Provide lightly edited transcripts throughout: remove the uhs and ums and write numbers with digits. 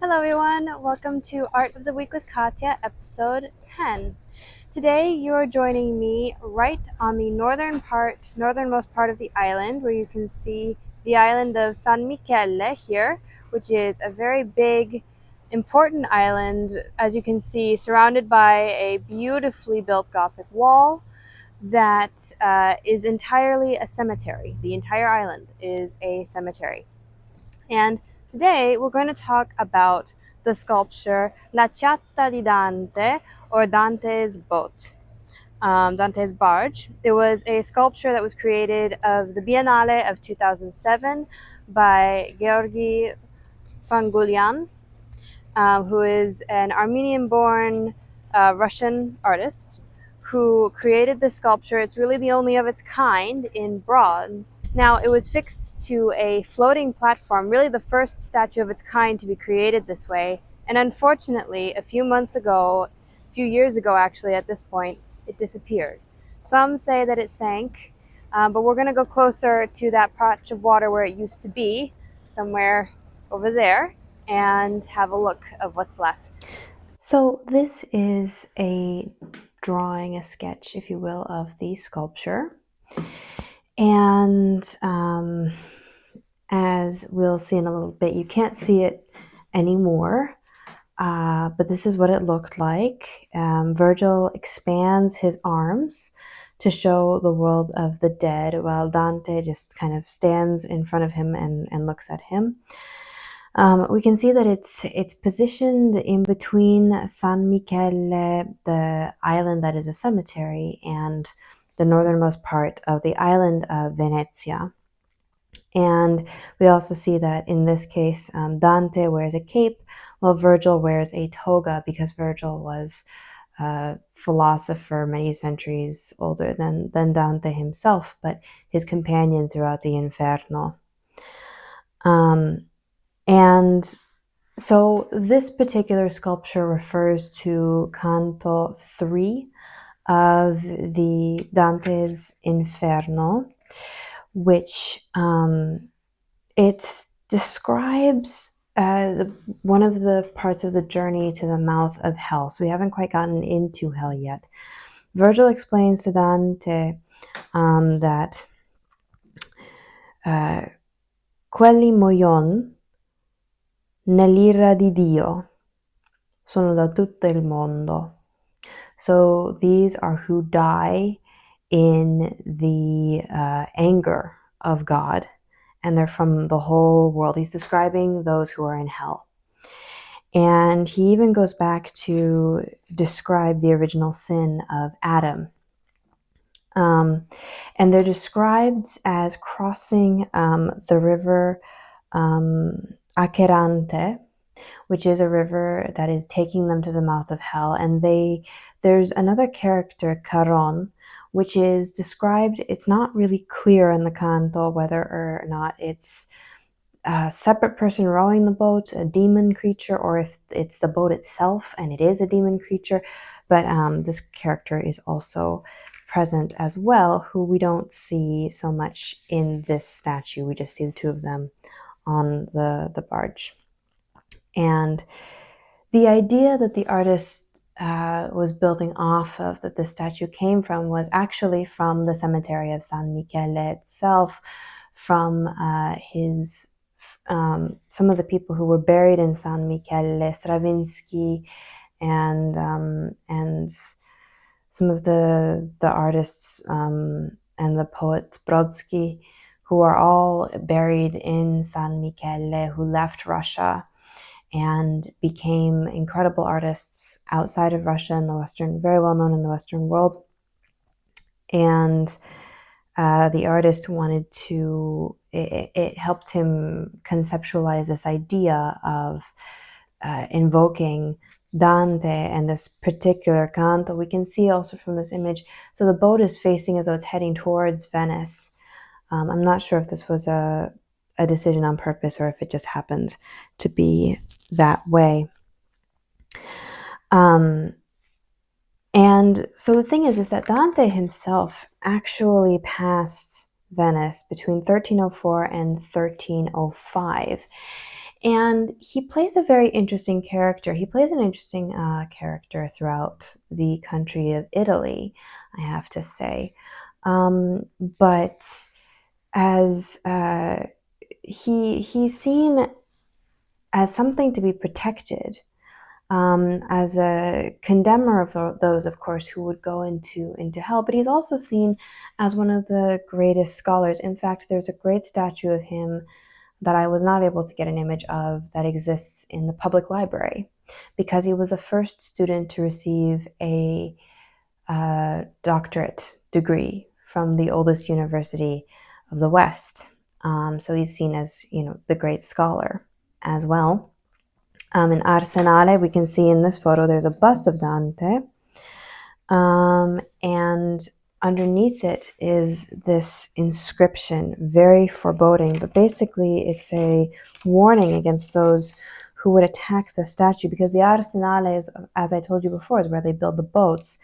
Hello everyone, welcome to Art of the Week with Katya, episode 10. Today you're joining me right on the northernmost part of the island, where you can see the island of San Michele here, which is a very big, important island, as you can see, surrounded by a beautifully built Gothic wall that is entirely a cemetery. The entire island is a cemetery. And today we're going to talk about the sculpture La Chiatta di Dante, or Dante's boat, Dante's barge. It was a sculpture that was created of the Biennale of 2007 by Georgi Fangulian, who is an Armenian-born Russian artist who created this sculpture. It's really the only of its kind in bronze. Now, it was fixed to a floating platform, really the first statue of its kind to be created this way. And unfortunately, a few years ago actually at this point, it disappeared. Some say that it sank, but we're going to go closer to that patch of water where it used to be, somewhere over there, and have a look of what's left. So this is a drawing, a sketch, if you will, of the sculpture. And as we'll see in a little bit, you can't see it anymore, but this is what it looked like. Virgil expands his arms to show the world of the dead, while Dante just kind of stands in front of him and looks at him. We can see that it's positioned in between San Michele, the island that is a cemetery, and the northernmost part of the island of Venezia. And we also see that in this case, Dante wears a cape, while Virgil wears a toga, because Virgil was a philosopher many centuries older than Dante himself, but his companion throughout the Inferno. And so this particular sculpture refers to Canto 3 of the Dante's Inferno, which it describes one of the parts of the journey to the mouth of hell. So we haven't quite gotten into hell yet. Virgil explains to Dante that quelli muoiono nell'ira di Dio, sono da tutto il mondo. So these are who die in the anger of God, and they're from the whole world. He's describing those who are in hell. And he even goes back to describe the original sin of Adam. And they're described as crossing the river Acherante, which is a river that is taking them to the mouth of hell. And there's another character, Charon, which is described. It's not really clear in the canto whether or not it's a separate person rowing the boat, a demon creature, or if it's the boat itself and it is a demon creature. But this character is also present as well, who we don't see so much in this statue. We just see the two of them on the barge. And the idea that the artist was building off of, that the statue came from, was actually from the cemetery of San Michele itself, from some of the people who were buried in San Michele, Stravinsky, and some of the artists and the poet Brodsky, who are all buried in San Michele, who left Russia and became incredible artists outside of Russia in the Western, very well known in the Western world. And the artist wanted to, it helped him conceptualize this idea of invoking Dante and this particular canto. We can see also from this image, so the boat is facing as though it's heading towards Venice. I'm not sure if this was a decision on purpose or if it just happened to be that way. And so the thing is that Dante himself actually passed Venice between 1304 and 1305. And he plays a very interesting character. He plays an interesting character throughout the country of Italy, I have to say. But as he's seen as something to be protected, as a condemner of those, of course, who would go into hell. But he's also seen as one of the greatest scholars. In fact, there's a great statue of him that I was not able to get an image of that exists in the public library, because he was the first student to receive a doctorate degree from the oldest university of the West. So he's seen as, the great scholar as well. In Arsenale, we can see in this photo there's a bust of Dante, and underneath it is this inscription, very foreboding, but basically it's a warning against those who would attack the statue, because the Arsenale is, as I told you before, is where they build the boats,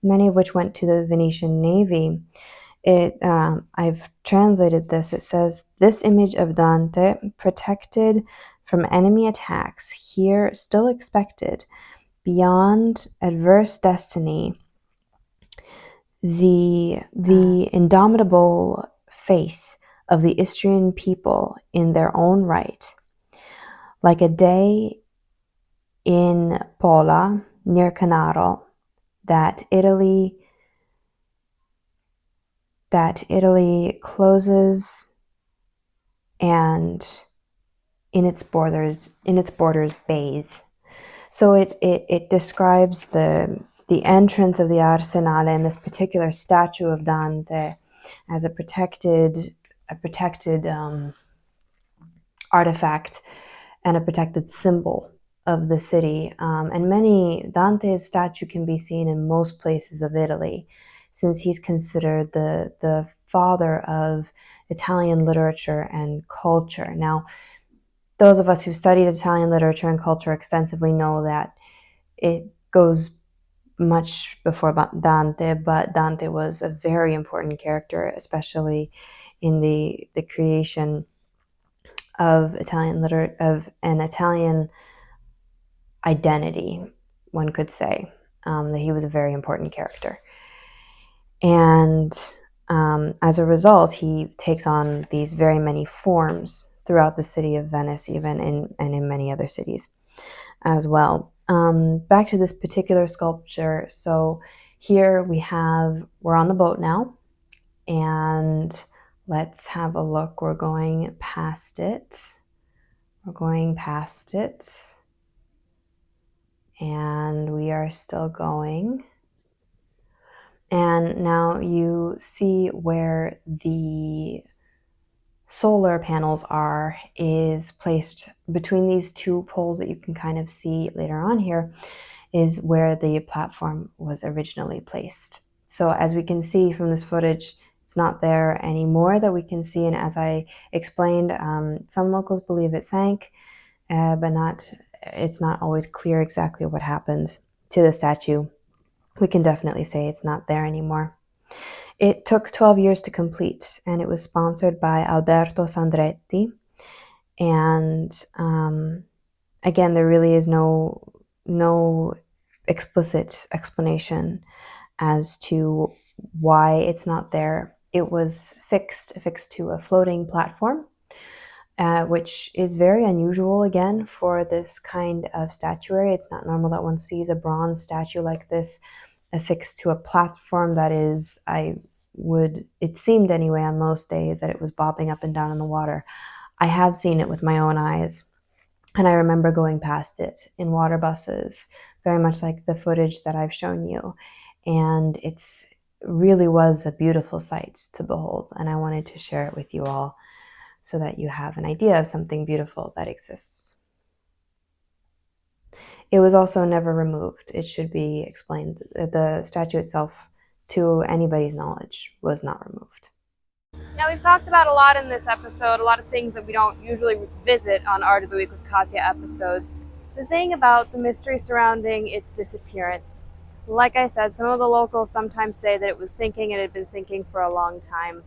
many of which went to the Venetian Navy. I've translated this. It says, "This image of Dante, protected from enemy attacks, here still expected, beyond adverse destiny, the indomitable faith of the Istrian people in their own right, like a day in Pola, near Canaro, that Italy closes, and in its borders bathe." So it describes the entrance of the Arsenale and this particular statue of Dante as a protected artifact and a protected symbol of the city. And Dante's statue can be seen in most places of Italy, since he's considered the father of Italian literature and culture. Now, those of us who studied Italian literature and culture extensively know that it goes much before Dante, but Dante was a very important character, especially in the creation of an Italian identity, one could say. That he was a very important character. And as a result, he takes on these very many forms throughout the city of Venice, even and in many other cities as well. Back to this particular sculpture. So here we're on the boat now, and let's have a look. We're going past it. And we are still going. And now you see where the solar panels is placed between these two poles that you can kind of see later on here, is where the platform was originally placed. So as we can see from this footage, it's not there anymore that we can see. And as I explained, some locals believe it sank, but it's not always clear exactly what happened to the statue. We can definitely say it's not there anymore. It took 12 years to complete, and it was sponsored by Alberto Sandretti. And again, there really is no explicit explanation as to why it's not there. It was affixed to a floating platform, which is very unusual, again, for this kind of statuary. It's not normal that one sees a bronze statue like this affixed to a platform that is, it seemed anyway on most days that it was bobbing up and down in the water. I have seen it with my own eyes, and I remember going past it in water buses, very much like the footage that I've shown you. And it's really was a beautiful sight to behold, and I wanted to share it with you all so that you have an idea of something beautiful that exists. It was also never removed. It should be explained. The statue itself, to anybody's knowledge, was not removed. Now, we've talked about a lot in this episode, a lot of things that we don't usually visit on Art of the Week with Katya episodes. The thing about the mystery surrounding its disappearance. Like I said, some of the locals sometimes say that it was sinking and it had been sinking for a long time.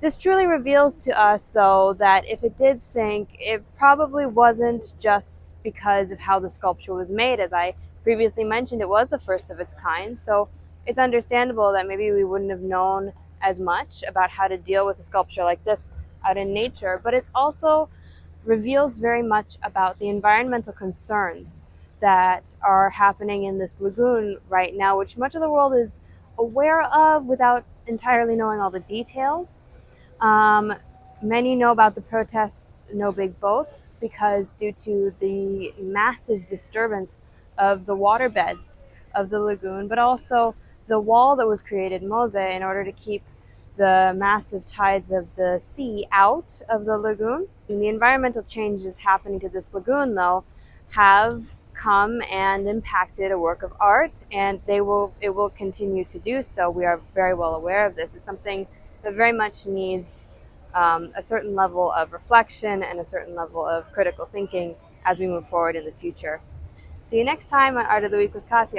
This truly reveals to us, though, that if it did sink, it probably wasn't just because of how the sculpture was made. As I previously mentioned, it was the first of its kind, so it's understandable that maybe we wouldn't have known as much about how to deal with a sculpture like this out in nature. But it's also reveals very much about the environmental concerns that are happening in this lagoon right now, which much of the world is aware of without entirely knowing all the details. Um, Many know about the protests No Big Boats because due to the massive disturbance of the waterbeds of the lagoon, but also the wall that was created, Mose, in order to keep the massive tides of the sea out of the lagoon. And the environmental changes happening to this lagoon, though, have come and impacted a work of art, and it will continue to do so. We are very well aware of this. It's something that very much needs a certain level of reflection and a certain level of critical thinking as we move forward in the future. See you next time on Art of the Week with Katya.